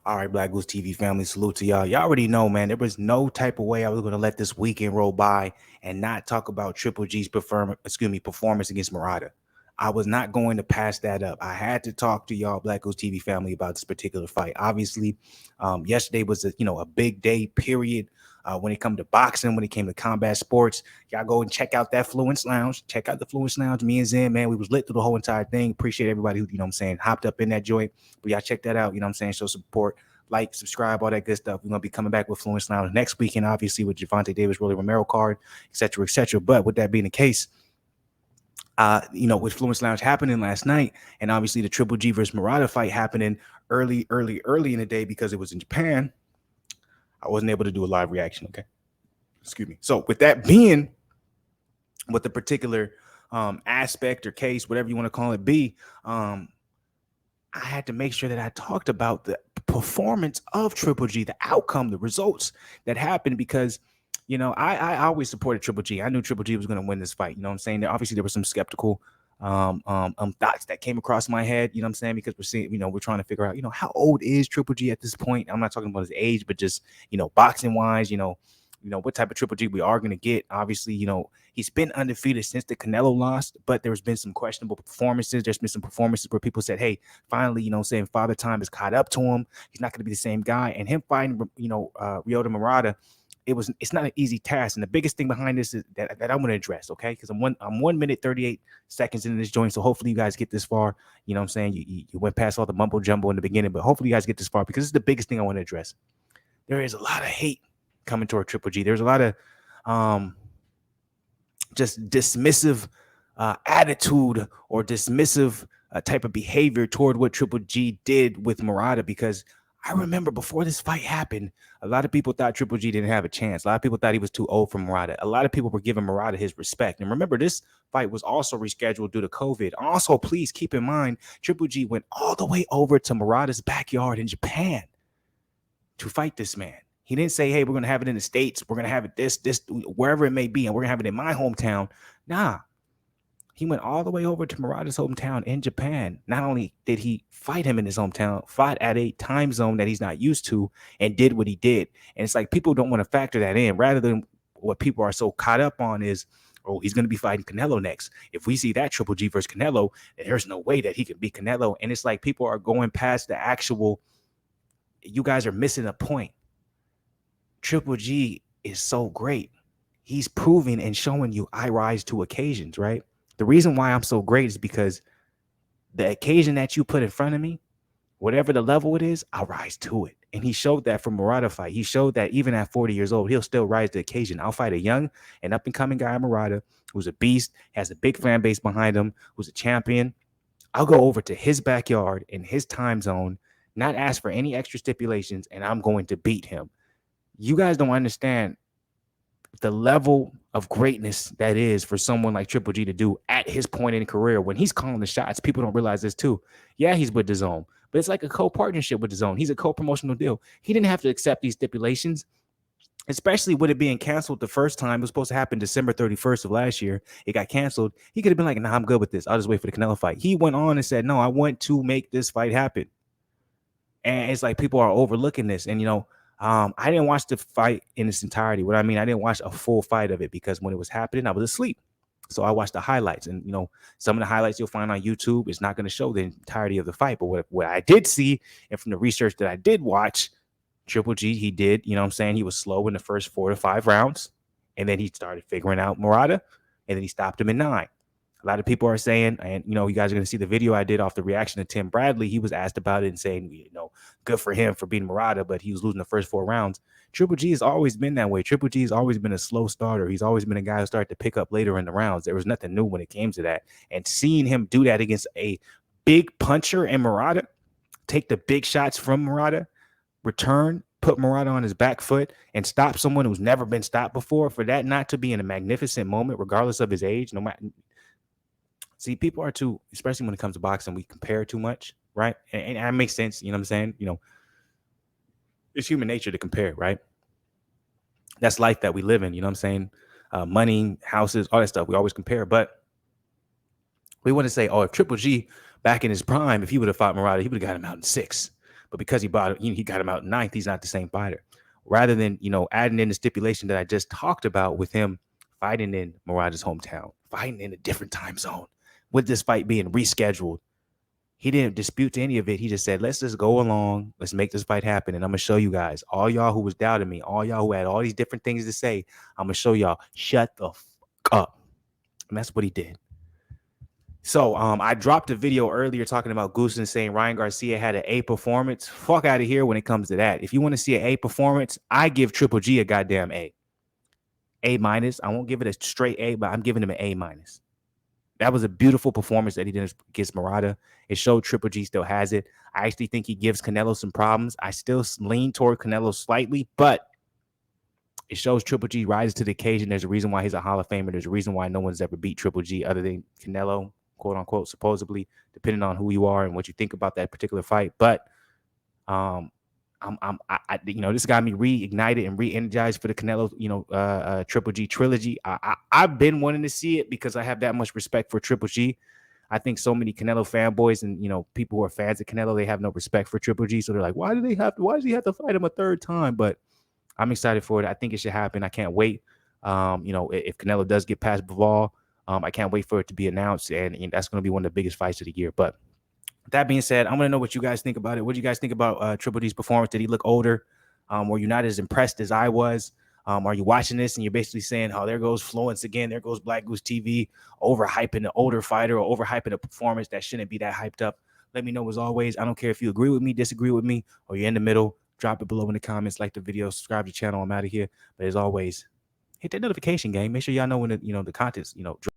All right, Black Goose TV family, salute to y'all. Y'all already know, man, there was no type of way I was going to let this weekend roll by and not talk about Triple G's performance against Murata. I was not going to pass that up. I had to talk to y'all, Black Goose TV family, about this particular fight. Obviously, yesterday was a big day. Period. When it come to boxing, when it came to combat sports, y'all go and check out that Fluence Lounge. Check out the Fluence Lounge. Me and Zen, man, we was lit through the whole entire thing. Appreciate everybody who, hopped up in that joint. But y'all check that out. Show support, like, subscribe, all that good stuff. We're gonna be coming back with Fluence Lounge next weekend, obviously with Javante Davis, Rolly Romero card, etc., etc. But with that being the case, with Fluence Lounge happening last night, and obviously the Triple G versus Murata fight happening early in the day because it was in Japan, I wasn't able to do a live reaction. Okay, excuse me. So with that being, what the particular aspect or case, whatever you want to call it, be, I had to make sure that I talked about the performance of Triple G, the outcome, the results that happened, because I always supported Triple G. I knew Triple G was going to win this fight. You know what I'm saying? Obviously, there were some skeptical thoughts that came across my head. You know what I'm saying? Because we're seeing, we're trying to figure out, how old is Triple G at this point? I'm not talking about his age, but just boxing wise, what type of Triple G we are going to get. Obviously, he's been undefeated since the Canelo lost, but there's been some questionable performances. There's been some performances where people said, hey, finally, saying Father Time has caught up to him. He's not going to be the same guy. And him fighting, Ryota Murata, it's not an easy task. And the biggest thing behind this is that I'm going to address, okay? Because I'm 1 minute 38 seconds into this joint. So hopefully you guys get this far. You know what I'm saying? You went past all the mumbo jumbo in the beginning, but hopefully you guys get this far, because it's the biggest thing I want to address. There is a lot of hate coming toward Triple G. There's a lot of just dismissive attitude or dismissive type of behavior toward what Triple G did with Murata, because I remember before this fight happened, a lot of people thought Triple G didn't have a chance. A lot of people thought he was too old for Murata. A lot of people were giving Murata his respect. And remember, this fight was also rescheduled due to COVID. Also, please keep in mind, Triple G went all the way over to Murata's backyard in Japan to fight this man. He didn't say, hey, we're going to have it in the States. We're going to have it this, wherever it may be, and we're going to have it in my hometown. Nah. He went all the way over to Murata's hometown in Japan. Not only did he fight him in his hometown, fought at a time zone that he's not used to, and did what he did. And it's like people don't want to factor that in. Rather than what people are so caught up on is, oh, he's going to be fighting Canelo next. If we see that Triple G versus Canelo, there's no way that he can beat Canelo. And it's like people are going past the actual, you guys are missing a point. Triple G is so great. He's proving and showing you I rise to occasions, right? The reason why I'm so great is because the occasion that you put in front of me, whatever the level it is, I'll rise to it. And he showed that from Murata fight. He showed that even at 40 years old, he'll still rise to the occasion. I'll fight a young and up-and-coming guy, Murata, who's a beast, has a big fan base behind him, who's a champion. I'll go over to his backyard in his time zone, not ask for any extra stipulations, and I'm going to beat him. You guys don't understand the level of greatness that is for someone like Triple G to do at his point in career when he's calling the shots. People don't realize this too. Yeah, he's with DAZN, but it's like a co-partnership with DAZN. He's a co-promotional deal. He didn't have to accept these stipulations, especially with it being canceled the first time. It was supposed to happen December 31st of last year. It got canceled. He could have been like, nah, I'm good with this. I'll just wait for the Canelo fight. He went on and said, no, I want to make this fight happen. And it's like people are overlooking this. And, I didn't watch the fight in its entirety. What I mean, I didn't watch a full fight of it because when it was happening, I was asleep. So I watched the highlights. And, some of the highlights you'll find on YouTube is not going to show the entirety of the fight. But what I did see, and from the research that I did watch, Triple G, he did, he was slow in the first 4 to 5 rounds. And then he started figuring out Murata, and then he stopped him in 9. A lot of people are saying, and, you guys are going to see the video I did off the reaction to Tim Bradley. He was asked about it and saying, good for him for beating Murata, but he was losing the first 4 rounds. Triple G has always been that way. Triple G has always been a slow starter. He's always been a guy who started to pick up later in the rounds. There was nothing new when it came to that. And seeing him do that against a big puncher in Murata, take the big shots from Murata, return, put Murata on his back foot, and stop someone who's never been stopped before, for that not to be in a magnificent moment, regardless of his age, no matter. See, people are too, especially when it comes to boxing, we compare too much, right? And that makes sense. You know what I'm saying? It's human nature to compare, right? That's life that we live in. You know what I'm saying? Money, houses, all that stuff. We always compare. But we want to say, oh, if Triple G back in his prime, if he would have fought Murata, he would have got him out in 6. but because he got him out ninth, he's not the same fighter. Rather than, adding in the stipulation that I just talked about with him fighting in Murata's hometown, fighting in a different time zone, with this fight being rescheduled, he didn't dispute any of it. He just said, let's just go along. Let's make this fight happen. And I'm going to show you guys, all y'all who was doubting me, all y'all who had all these different things to say, I'm going to show y'all, shut the fuck up. And that's what he did. So I dropped a video earlier talking about Goose and saying Ryan Garcia had an A performance. Fuck out of here when it comes to that. If you want to see an A performance, I give Triple G a goddamn A. A minus. I won't give it a straight A, but I'm giving him an A minus. That was a beautiful performance that he did against Murata. It showed Triple G still has it. I actually think he gives Canelo some problems. I still lean toward Canelo slightly, but it shows Triple G rises to the occasion. There's a reason why he's a Hall of Famer. There's a reason why no one's ever beat Triple G other than Canelo, quote unquote, supposedly, depending on who you are and what you think about that particular fight. But this got me reignited and re-energized for the Canelo, Triple G trilogy. I've been wanting to see it because I have that much respect for Triple G. I think so many Canelo fanboys and, people who are fans of Canelo, they have no respect for Triple G. So they're like, why does he have to fight him a third time? But I'm excited for it. I think it should happen. I can't wait. If Canelo does get past Bivol, I can't wait for it to be announced. And that's going to be one of the biggest fights of the year. But that being said, I'm going to know what you guys think about it. What do you guys think about Triple G's performance? Did he look older? Were you not as impressed as I was? Are you watching this and you're basically saying, oh, there goes Florence again. There goes BlakGooseTV overhyping the older fighter or overhyping a performance that shouldn't be that hyped up? Let me know as always. I don't care if you agree with me, disagree with me, or you're in the middle. Drop it below in the comments, like the video, subscribe to the channel. I'm out of here. But as always, hit that notification gang. Make sure y'all know when the content's,